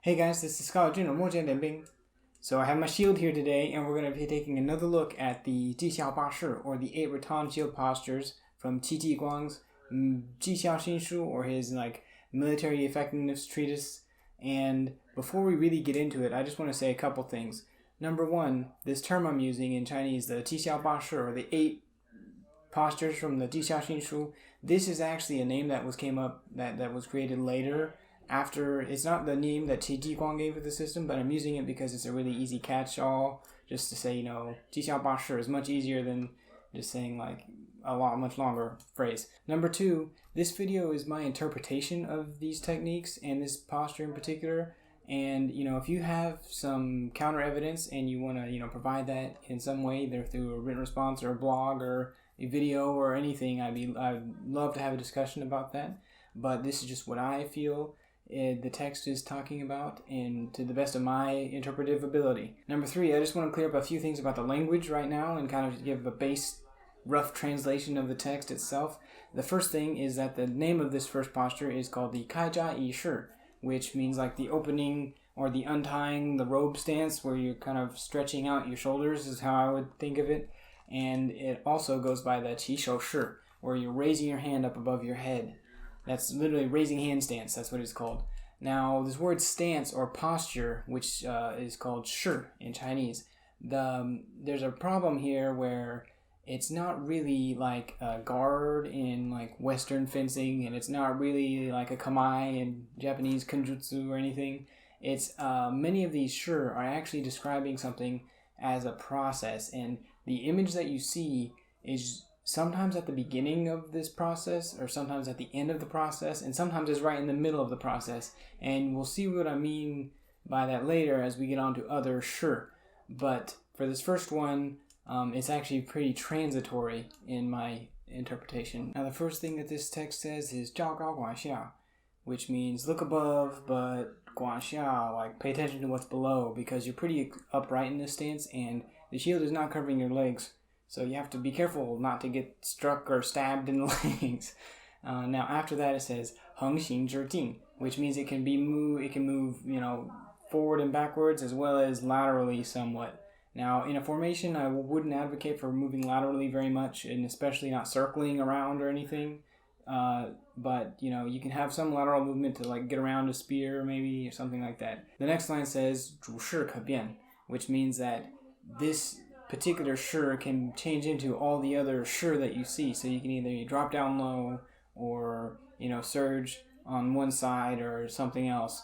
Hey guys, this is General Ming. So I have my shield here today, and we're going to be taking another look at the Jixiao 八势, or the 8 rattan shield postures from Qi Jiguang's Jixiao Xinshu, or his military effectiveness treatise. And before we really get into it, I just want to say a couple things. Number one, this term I'm using in Chinese, the 纪效八势, or the 8 postures from the Jixiao Xinshu, this is actually a name that was created later. After, it's not the name that Qi Jiguang gave to the system, but I'm using it because it's a really easy catch-all. Just to say, Jixiao 八势is much easier than just saying much longer phrase. Number two, this video is my interpretation of these techniques and this posture in particular. And if you have some counter evidence and you want to provide that in some way, either through a written response or a blog or a video or anything, I'd love to have a discussion about that. But this is just what I feel the text is talking about, and to the best of my interpretive ability. Number three, I just want to clear up a few things about the language right now and kind of give a base rough translation of the text itself. The first thing is that the name of this first posture is called the 开斋仪式, which means like the opening or the untying the robe stance, where you're kind of stretching out your shoulders, is how I would think of it. And it also goes by the 起手式, where you're raising your hand up above your head. That's literally raising hand stance. That's what it's called. Now, this word stance or posture, which is called 势 in Chinese, there's a problem here where it's not really like a guard in Western fencing, and it's not really like a kamae in Japanese kenjutsu or anything. It's many of these 势 are actually describing something as a process, and the image that you see is sometimes at the beginning of this process, or sometimes at the end of the process, and sometimes it's right in the middle of the process. And we'll see what I mean by that later as we get on to other 势. But for this first one, it's actually pretty transitory in my interpretation. Now, the first thing that this text says is 照高管下, which means look above, but 管下, pay attention to what's below, because you're pretty upright in this stance, and the shield is not covering your legs. So you have to be careful not to get struck or stabbed in the legs. Now after that it says 横行直进, which means it can move, forward and backwards as well as laterally somewhat. Now in a formation, I wouldn't advocate for moving laterally very much, and especially not circling around or anything. But you can have some lateral movement to get around a spear maybe, or something like that. The next line says 主势可变, which means that this particular 势 can change into all the other 势 that you see. So you can either drop down low or surge on one side or something else.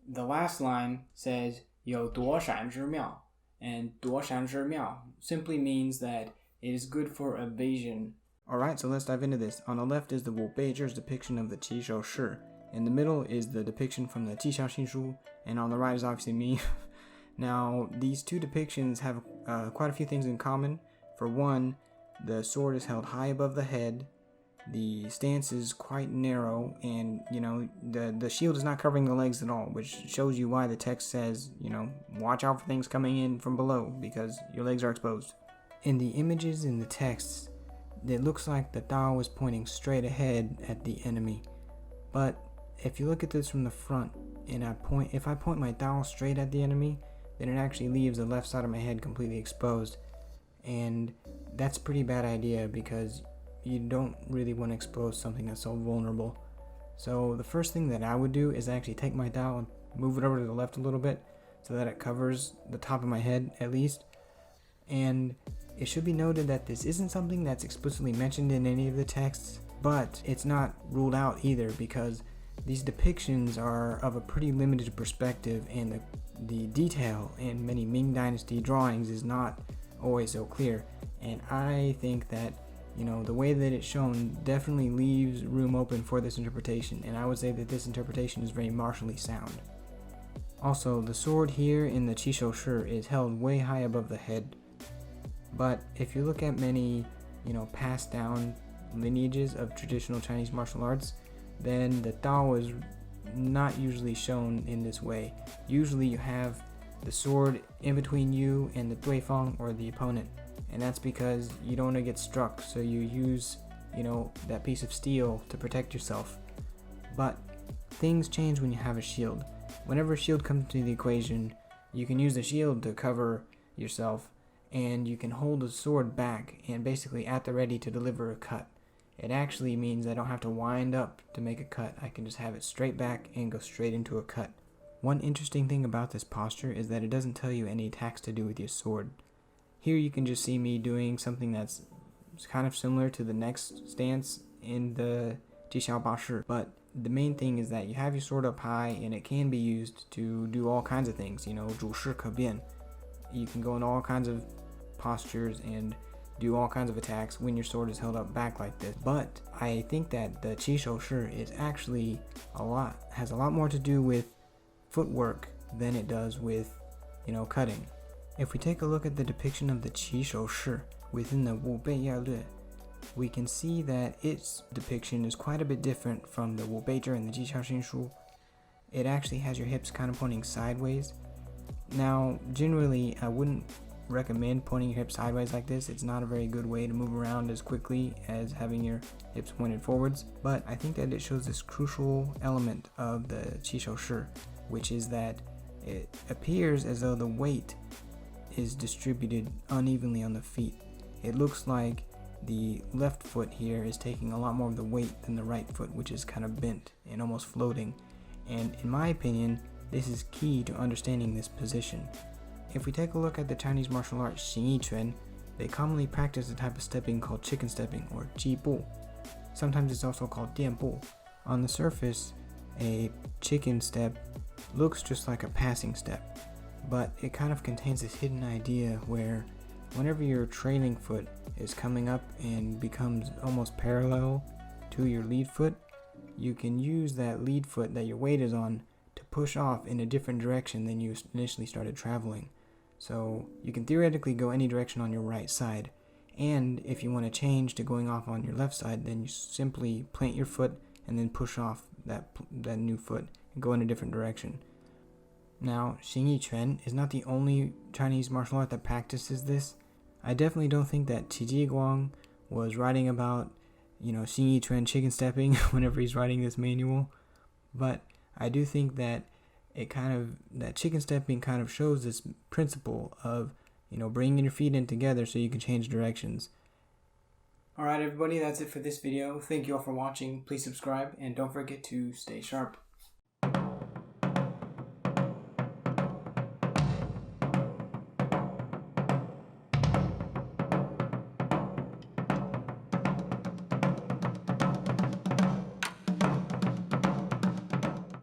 The last line says 有躲闪之妙, and 躲闪之妙 simply means that it is good for evasion. Alright, so let's dive into this. On the left is the Wu Beizhi's depiction of the 起手式. In the middle is the depiction from the Jixiao Xinshu, and on the right is obviously me. Now, these two depictions have quite a few things in common. For one, the sword is held high above the head, the stance is quite narrow, and, the shield is not covering the legs at all, which shows you why the text says, watch out for things coming in from below, because your legs are exposed. In the images in the texts, it looks like the Dao is pointing straight ahead at the enemy. But if you look at this from the front, and if I point my Dao straight at the enemy, then it actually leaves the left side of my head completely exposed. And that's a pretty bad idea, because you don't really want to expose something that's so vulnerable. So the first thing that I would do is actually take my Dao and move it over to the left a little bit, so that it covers the top of my head at least. And it should be noted that this isn't something that's explicitly mentioned in any of the texts, but it's not ruled out either, because these depictions are of a pretty limited perspective, and the detail in many Ming Dynasty drawings is not always so clear. And I think that, the way that it's shown definitely leaves room open for this interpretation, and I would say that this interpretation is very martially sound. Also, the sword here in the 起手式 is held way high above the head. But if you look at many, passed down lineages of traditional Chinese martial arts, then the Dao is not usually shown in this way. Usually you have the sword in between you and the Duifeng, or the opponent, and that's because you don't want to get struck, so you use that piece of steel to protect yourself. But things change when you have a shield. Whenever a shield comes into the equation, you can use the shield to cover yourself, and you can hold the sword back and basically at the ready to deliver a cut. It actually means I don't have to wind up to make a cut. I can just have it straight back and go straight into a cut. One interesting thing about this posture is that it doesn't tell you any attacks to do with your sword. Here you can just see me doing something that's kind of similar to the next stance in the Jixiao Bashi, but the main thing is that you have your sword up high and it can be used to do all kinds of things, 主事可变. You can go in all kinds of postures and do all kinds of attacks when your sword is held up back like this. But I think that the Qi Shi is actually has a lot more to do with footwork than it does with, cutting. If we take a look at the depiction of the Qi Shi within the Wu Bei Ya Lue, we can see that its depiction is quite a bit different from the Wu Bei Zhi and the Jixiao Xinshu. It actually has your hips kind of pointing sideways. Now, generally, I wouldn't recommend pointing your hips sideways like this. It's not a very good way to move around as quickly as having your hips pointed forwards, but I think that it shows this crucial element of the Qi Shi, which is that it appears as though the weight is distributed unevenly on the feet. It looks like the left foot here is taking a lot more of the weight than the right foot, which is kind of bent and almost floating. And in my opinion, this is key to understanding this position. If we take a look at the Chinese martial art Xingyiquan, they commonly practice a type of stepping called chicken stepping or jibu. Sometimes it's also called dianbu. On the surface, a chicken step looks just like a passing step, but it kind of contains this hidden idea where whenever your trailing foot is coming up and becomes almost parallel to your lead foot, you can use that lead foot that your weight is on to push off in a different direction than you initially started traveling. So you can theoretically go any direction on your right side, and if you want to change to going off on your left side, then you simply plant your foot and then push off that new foot and go in a different direction. Now, Xingyiquan is not the only Chinese martial art that practices this. I definitely don't think that Qi Jiguang was writing about, Xingyiquan chicken stepping whenever he's writing this manual, but I do think that that chicken stepping kind of shows this principle of, bringing your feet in together so you can change directions. Alright everybody, that's it for this video. Thank you all for watching. Please subscribe and don't forget to stay sharp.